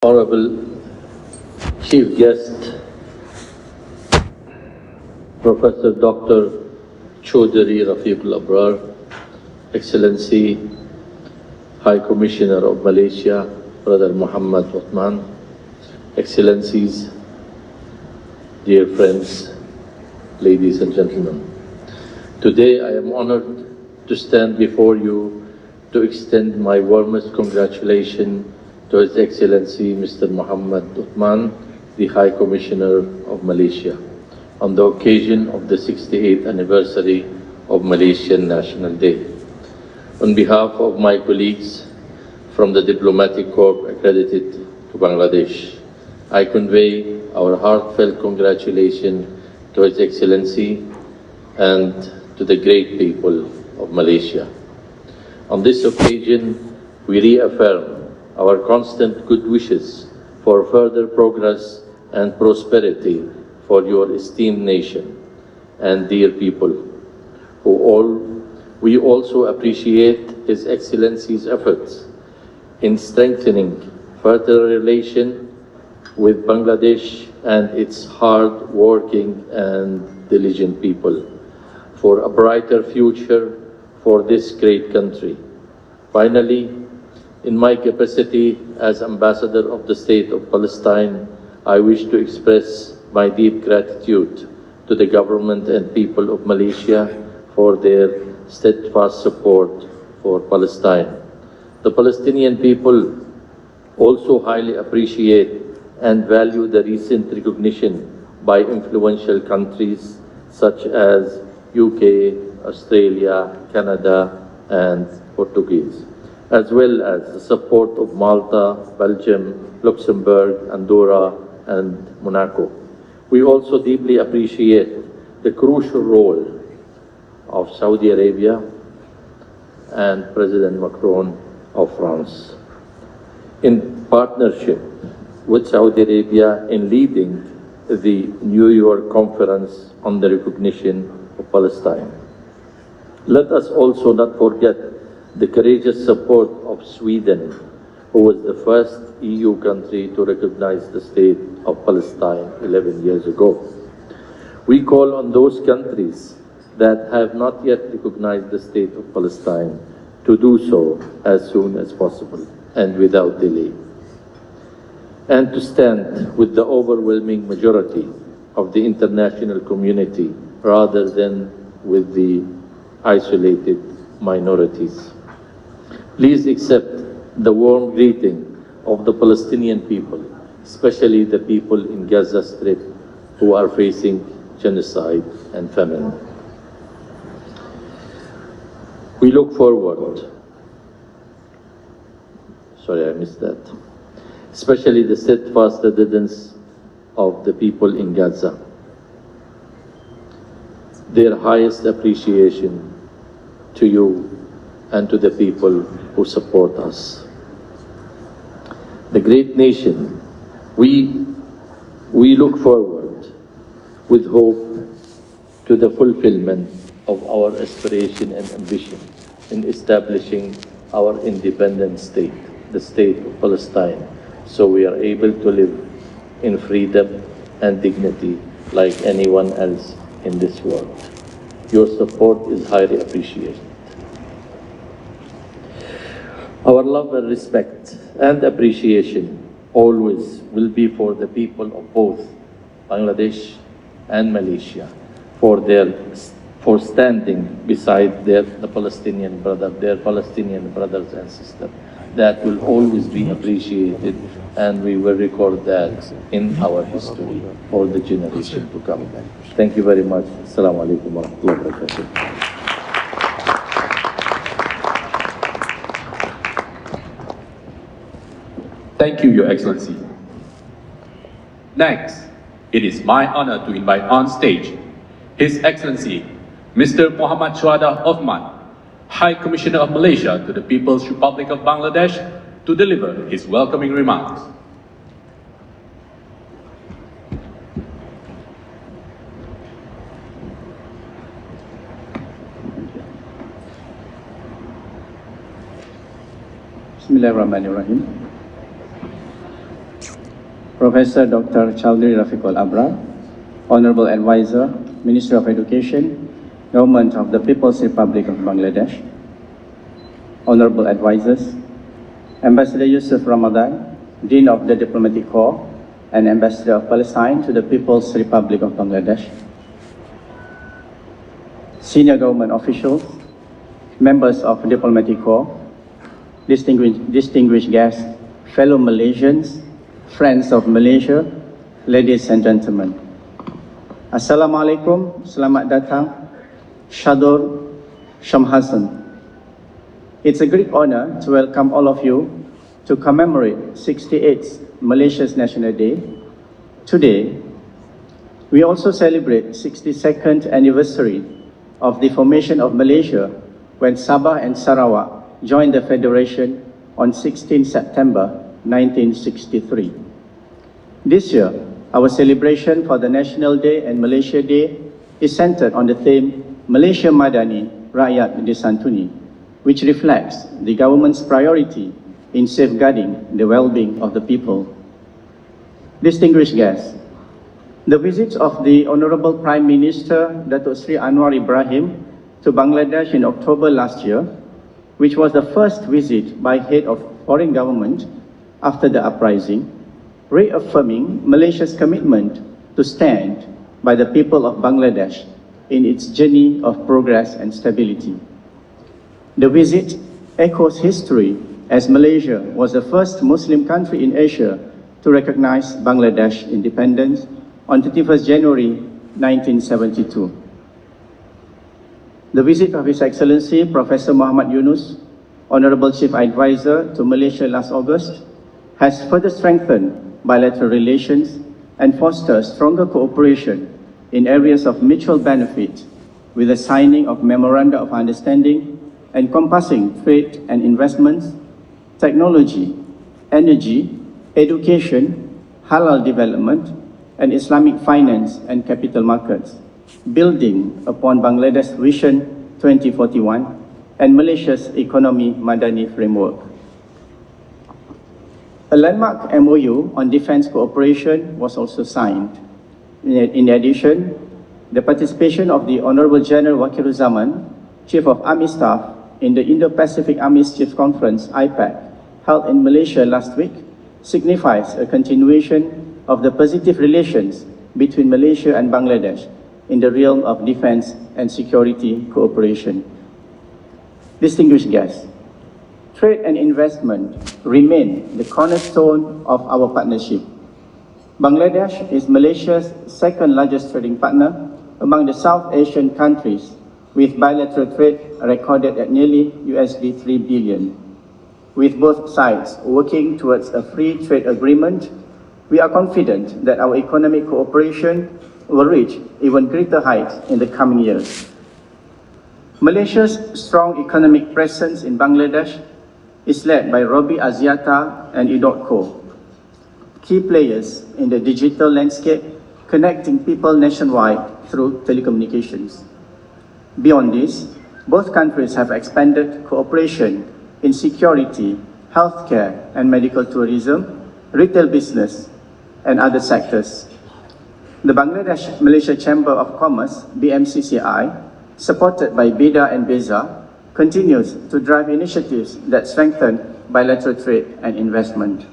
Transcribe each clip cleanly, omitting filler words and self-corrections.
Honorable Chief Guest, Professor Dr. Chaudhary Rafiqul Abrar, Excellency High Commissioner of Malaysia, Brother Muhammad Uthman, Excellencies, dear friends, ladies and gentlemen. Today I am honored to stand before you to extend my warmest congratulations to His Excellency Mr. Muhammad Uthman, the High Commissioner of Malaysia, on the occasion of the 68th anniversary of Malaysian National Day. On behalf of my colleagues from the Diplomatic Corps accredited to Bangladesh, I convey our heartfelt congratulations to His Excellency and to the great people of Malaysia. On this occasion, we reaffirm our constant good wishes for further progress and prosperity for your esteemed nation and dear people, we also appreciate His Excellency's efforts in strengthening further relation with Bangladesh and its hard-working and diligent people for a brighter future for this great country. Finally, in my capacity as Ambassador of the State of Palestine, I wish to express my deep gratitude to the government and people of Malaysia for their steadfast support for Palestine. The Palestinian people also highly appreciate and value the recent recognition by influential countries such as UK, Australia, Canada, and Portuguese, as well as the support of Malta, Belgium, Luxembourg, Andorra, and Monaco. We also deeply appreciate the crucial role of Saudi Arabia and President Macron of France in partnership with Saudi Arabia in leading the New York Conference on the Recognition of Palestine. Let us also not forget the courageous support of Sweden, who was the first EU country to recognize the state of Palestine 11 years ago. We call on those countries that have not yet recognized the state of Palestine to do so as soon as possible and without delay, and to stand with the overwhelming majority of the international community rather than with the isolated minorities. Please accept the warm greeting of the Palestinian people, especially the people in Gaza Strip who are facing genocide and famine. We look forward, especially the steadfast adherence of the people in Gaza. Their highest appreciation to you and to the people who support us. The great nation, we look forward with hope to the fulfillment of our aspiration and ambition in establishing our independent state, the state of Palestine, so we are able to live in freedom and dignity like anyone else in this world. Your support is highly appreciated. Our love and respect and appreciation always will be for the people of both Bangladesh and Malaysia for standing beside their Palestinian brothers and sisters. That will always be appreciated, and we will record that in our history for the generation to come. Thank you very much. Assalamu alaikum wa rahmatullahi wa barakatuh. Thank you, Your Excellency. Next, it is my honor to invite on stage His Excellency Mr. Muhammad Shuhada Uthman, High Commissioner of Malaysia to the People's Republic of Bangladesh, to deliver his welcoming remarks. Bismillahirrahmanirrahim. Professor Dr. Chowdhury Rafiqul Abrar, Honorable Advisor, Ministry of Education, Government of the People's Republic of Bangladesh, Honorable Advisors, Ambassador Yusuf Ramadan, Dean of the Diplomatic Corps and Ambassador of Palestine to the People's Republic of Bangladesh, senior government officials, members of Diplomatic Corps, distinguished guests, fellow Malaysians, friends of Malaysia, ladies and gentlemen. Assalamualaikum, selamat datang, Shadur Shamhasan. It's a great honor to welcome all of you to commemorate 68th Malaysia's National Day. Today, we also celebrate 62nd anniversary of the formation of Malaysia when Sabah and Sarawak joined the Federation on 16 September 1963. This year, our celebration for the National Day and Malaysia Day is centered on the theme Malaysia Madani, Rakyat Disantuni, which reflects the government's priority in safeguarding the well-being of the people. Distinguished guests, the visit of the Honorable Prime Minister Datuk Sri Anwar Ibrahim to Bangladesh in October last year, which was the first visit by head of foreign government after the uprising, reaffirming Malaysia's commitment to stand by the people of Bangladesh in its journey of progress and stability. The visit echoes history as Malaysia was the first Muslim country in Asia to recognize Bangladesh independence on 31st January 1972. The visit of His Excellency Professor Muhammad Yunus, Honorable Chief Advisor to Malaysia last August, has further strengthened bilateral relations and fostered stronger cooperation in areas of mutual benefit with the signing of Memoranda of Understanding encompassing trade and investments, technology, energy, education, halal development, and Islamic finance and capital markets, building upon Bangladesh's Vision 2041 and Malaysia's Economy Madani framework. A landmark MOU on defense cooperation was also signed. In addition, the participation of the Honorable General Wakiluzaman, Chief of Army Staff, in the Indo-Pacific Army Chiefs Conference, IPAC, held in Malaysia last week, signifies a continuation of the positive relations between Malaysia and Bangladesh in the realm of defense and security cooperation. Distinguished guests, trade and investment remain the cornerstone of our partnership. Bangladesh is Malaysia's second largest trading partner among the South Asian countries, with bilateral trade recorded at nearly USD 3 billion. With both sides working towards a free trade agreement, we are confident that our economic cooperation will reach even greater heights in the coming years. Malaysia's strong economic presence in Bangladesh is led by Robi Axiata and edotco, key players in the digital landscape connecting people nationwide through telecommunications. Beyond this, both countries have expanded cooperation in security, healthcare and medical tourism, retail business, and other sectors. The Bangladesh-Malaysia Chamber of Commerce, BMCCI, supported by BEDA and BEZA, continues to drive initiatives that strengthen bilateral trade and investment.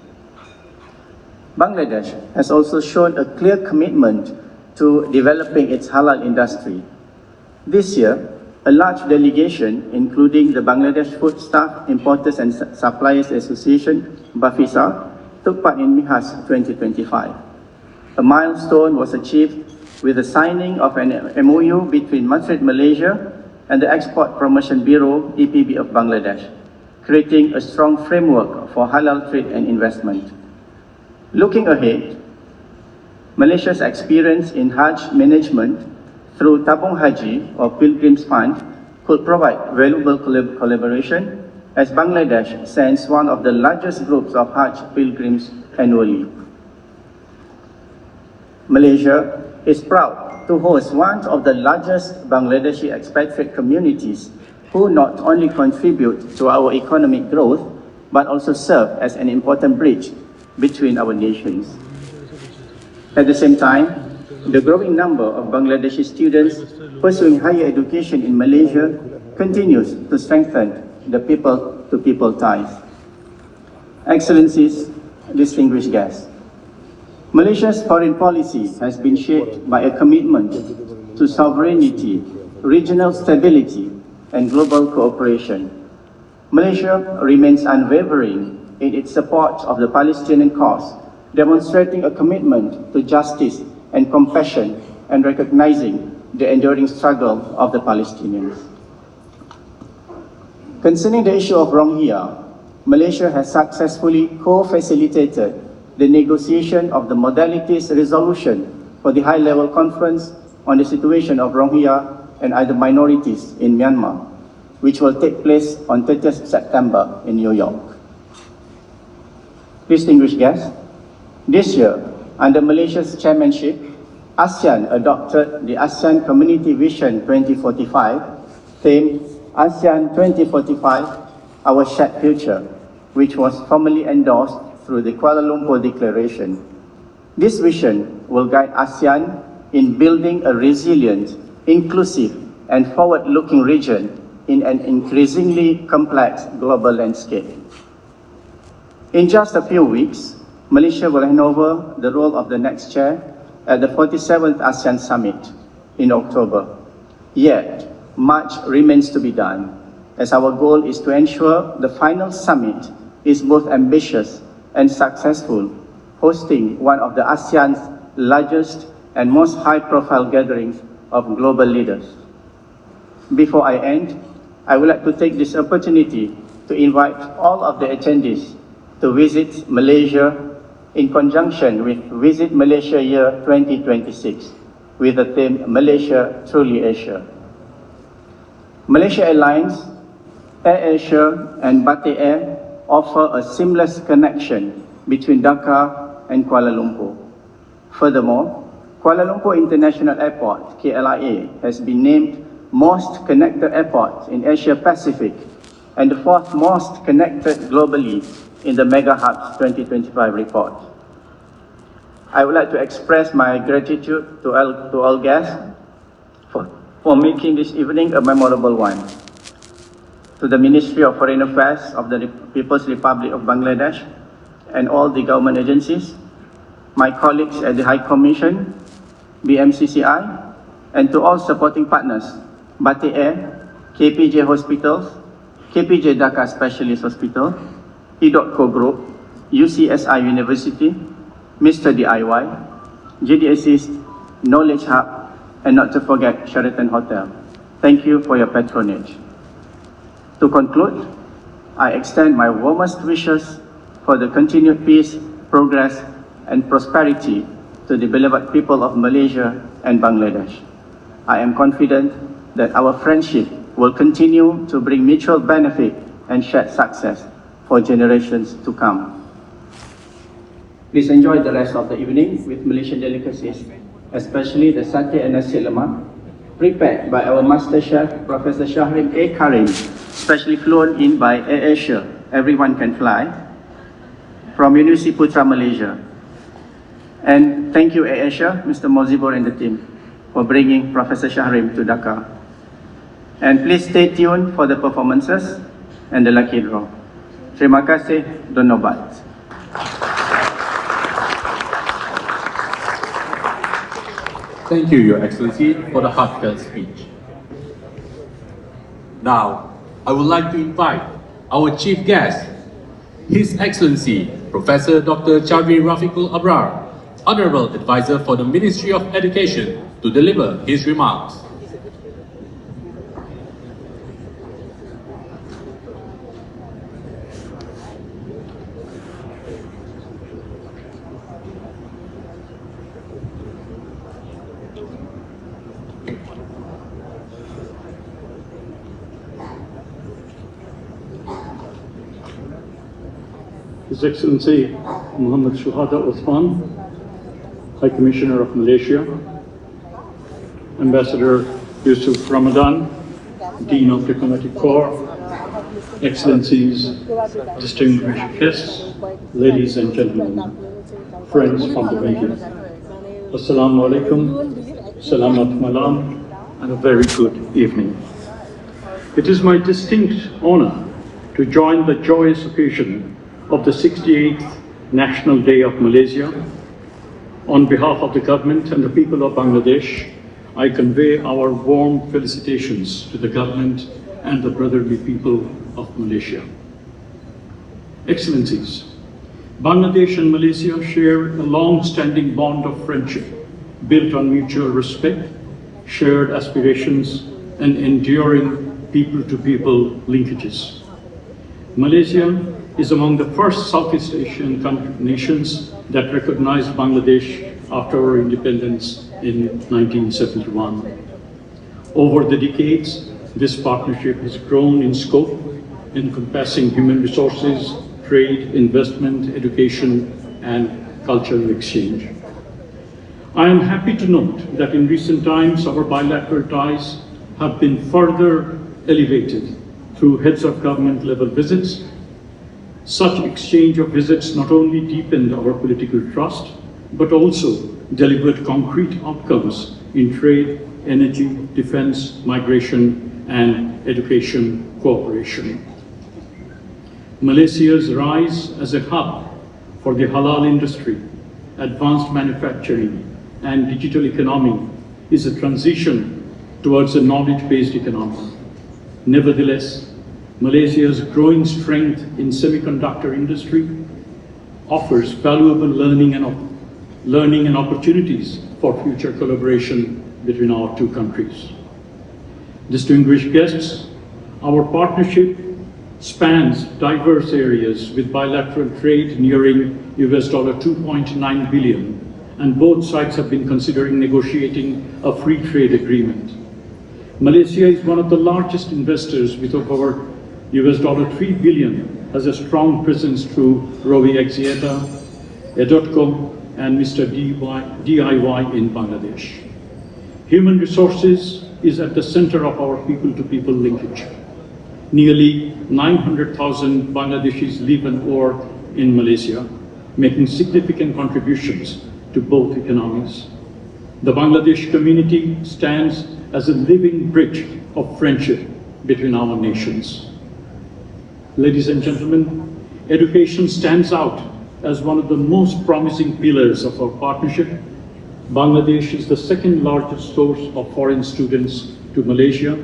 Bangladesh has also shown a clear commitment to developing its halal industry. This year, a large delegation, including the Bangladesh Foodstuff Importers and Suppliers Association, BAFISA, took part in MIHAS 2025. A milestone was achieved with the signing of an MOU between Madrid, Malaysia and the Export Promotion Bureau, EPB of Bangladesh, creating a strong framework for halal trade and investment. Looking ahead, Malaysia's experience in Hajj management through Tabung Haji or Pilgrims Fund could provide valuable collaboration as Bangladesh sends one of the largest groups of Hajj pilgrims annually. Malaysia is proud to host one of the largest Bangladeshi expatriate communities who not only contribute to our economic growth but also serve as an important bridge between our nations. At the same time, the growing number of Bangladeshi students pursuing higher education in Malaysia continues to strengthen the people-to-people ties. Excellencies, distinguished guests, Malaysia's foreign policy has been shaped by a commitment to sovereignty, regional stability, and global cooperation. Malaysia remains unwavering in its support of the Palestinian cause, demonstrating a commitment to justice and compassion and recognizing the enduring struggle of the Palestinians. Concerning the issue of Rohingya, Malaysia has successfully co-facilitated the negotiation of the modalities resolution for the high-level conference on the situation of Rohingya and other minorities in Myanmar, which will take place on 30th September in New York. Distinguished guests, this year, under Malaysia's chairmanship, ASEAN adopted the ASEAN Community Vision 2045, themed ASEAN 2045, Our Shared Future, which was formally endorsed through the Kuala Lumpur Declaration. This vision will guide ASEAN in building a resilient, inclusive, and forward-looking region in an increasingly complex global landscape. In just a few weeks, Malaysia will hand over the role of the next chair at the 47th ASEAN Summit in October. Yet, much remains to be done, as our goal is to ensure the final summit is both ambitious and successful, hosting one of the ASEAN's largest and most high-profile gatherings of global leaders. Before I end, I would like to take this opportunity to invite all of the attendees to visit Malaysia in conjunction with Visit Malaysia Year 2026 with the theme Malaysia Truly Asia. Malaysia Airlines, AirAsia and Batik Air offer a seamless connection between Dhaka and Kuala Lumpur. Furthermore, Kuala Lumpur International Airport, KLIA, has been named most connected airport in Asia Pacific and the fourth most connected globally in the Mega Hubs 2025 report. I would like to express my gratitude to all guests for making this evening a memorable one. To the Ministry of Foreign Affairs of the People's Republic of Bangladesh and all the government agencies, my colleagues at the High Commission, BMCCI, and to all supporting partners, Batik Air, KPJ Hospitals, KPJ Dhaka Specialist Hospital, E.Co Group, UCSI University, Mr. DIY, JD Assist, Knowledge Hub, and not to forget Sheraton Hotel. Thank you for your patronage. To conclude, I extend my warmest wishes for the continued peace, progress, and prosperity to the beloved people of Malaysia and Bangladesh. I am confident that our friendship will continue to bring mutual benefit and shared success for generations to come. Please enjoy the rest of the evening with Malaysian delicacies, especially the satay and nasi lemak, prepared by our Master Chef, Professor Shahrim A. Karim, specially flown in by AirAsia, Everyone Can Fly, from University Putra, Malaysia. And thank you AirAsia, Mr. Mozibor and the team, for bringing Professor Shahrim to Dhaka. And please stay tuned for the performances and the lucky draw. Terima kasih, Donobat. Thank you, Your Excellency, for the heartfelt speech. Now, I would like to invite our chief guest, His Excellency, Professor Dr. Chaudhry Rafiqul Abrar, Honorable Advisor for the Ministry of Education, to deliver his remarks. His Excellency Muhammad Shuhada Uthman, High Commissioner of Malaysia, Ambassador Yusuf Ramadan, Dean of Diplomatic Corps, Excellencies, distinguished guests, ladies and gentlemen, friends from the media. Assalamu alaikum, salamat malam, and a very good evening. It is my distinct honor to join the joyous occasion of the 68th National Day of Malaysia. On behalf of the government and the people of Bangladesh, I convey our warm felicitations to the government and the brotherly people of Malaysia. Excellencies, Bangladesh and Malaysia share a long-standing bond of friendship built on mutual respect, shared aspirations, and enduring people-to-people linkages. Malaysia is among the first Southeast Asian nations that recognized Bangladesh after our independence in 1971. Over the decades, this partnership has grown in scope, encompassing human resources, trade, investment, education, and cultural exchange. I am happy to note that in recent times, our bilateral ties have been further elevated through heads of government level visits. Such exchange of visits not only deepened our political trust, but also delivered concrete outcomes in trade, energy, defense, migration, and education cooperation. Malaysia's rise as a hub for the halal industry, advanced manufacturing, and digital economy is a transition towards a knowledge-based economy. Nevertheless, Malaysia's growing strength in semiconductor industry offers valuable learning and opportunities for future collaboration between our two countries. Distinguished guests, our partnership spans diverse areas with bilateral trade nearing $2.9 billion, and both sides have been considering negotiating a free trade agreement. Malaysia is one of the largest investors with over $3 billion, has a strong presence through Robi Axiata, Edotco, and Mr. DIY in Bangladesh. Human resources is at the center of our people-to-people linkage. Nearly 900,000 Bangladeshis live and work in Malaysia, making significant contributions to both economies. The Bangladesh community stands as a living bridge of friendship between our nations. Ladies and gentlemen, education stands out as one of the most promising pillars of our partnership. Bangladesh is the second largest source of foreign students to Malaysia,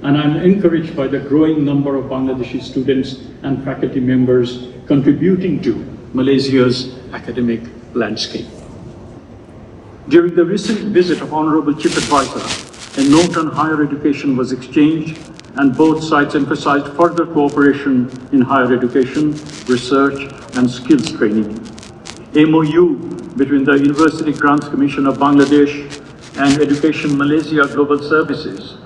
and I'm encouraged by the growing number of Bangladeshi students and faculty members contributing to Malaysia's academic landscape. During the recent visit of Honorable Chief Advisor, a note on higher education was exchanged, and both sides emphasized further cooperation in higher education, research, and skills training. MOU between the University Grants Commission of Bangladesh and Education Malaysia Global Services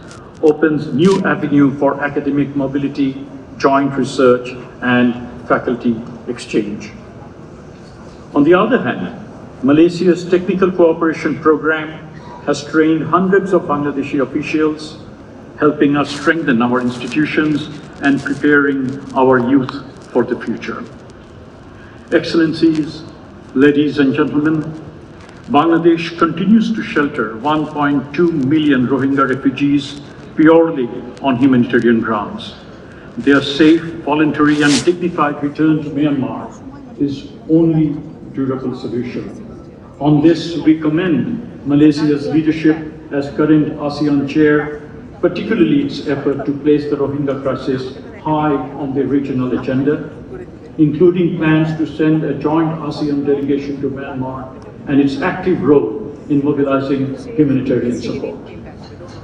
opens new avenue for academic mobility, joint research, and faculty exchange. On the other hand, Malaysia's technical cooperation program has trained hundreds of Bangladeshi officials, helping us strengthen our institutions and preparing our youth for the future. Excellencies, ladies and gentlemen, Bangladesh continues to shelter 1.2 million Rohingya refugees purely on humanitarian grounds. Their safe, voluntary, and dignified return to Myanmar is only durable solution. On this, we commend Malaysia's leadership as current ASEAN chair, particularly its effort to place the Rohingya crisis high on the regional agenda, including plans to send a joint ASEAN delegation to Myanmar and its active role in mobilizing humanitarian support.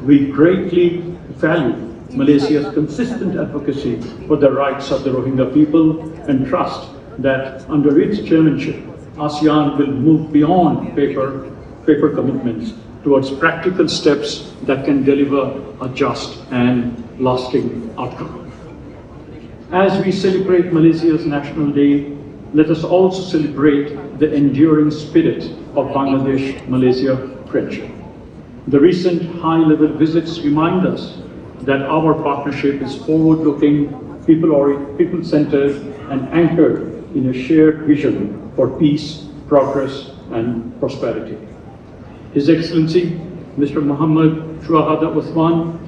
We greatly value Malaysia's consistent advocacy for the rights of the Rohingya people and trust that under its chairmanship, ASEAN will move beyond paper commitments towards practical steps that can deliver a just and lasting outcome. As we celebrate Malaysia's National Day, let us also celebrate the enduring spirit of Bangladesh-Malaysia friendship. The recent high-level visits remind us that our partnership is forward-looking, people-centered, and anchored in a shared vision for peace, progress, and prosperity. His Excellency, Mr. Muhammad Shuhada Uthman,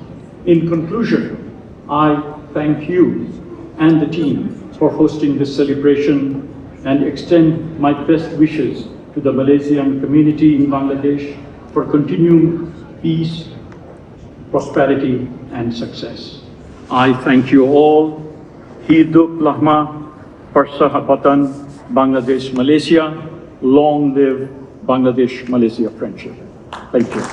in conclusion, I thank you and the team for hosting this celebration and extend my best wishes to the Malaysian community in Bangladesh for continued peace, prosperity, and success. I thank you all. Hiddup Lahma Persahabatan Bangladesh Malaysia. Long live Bangladesh Malaysia friendship. Thank you.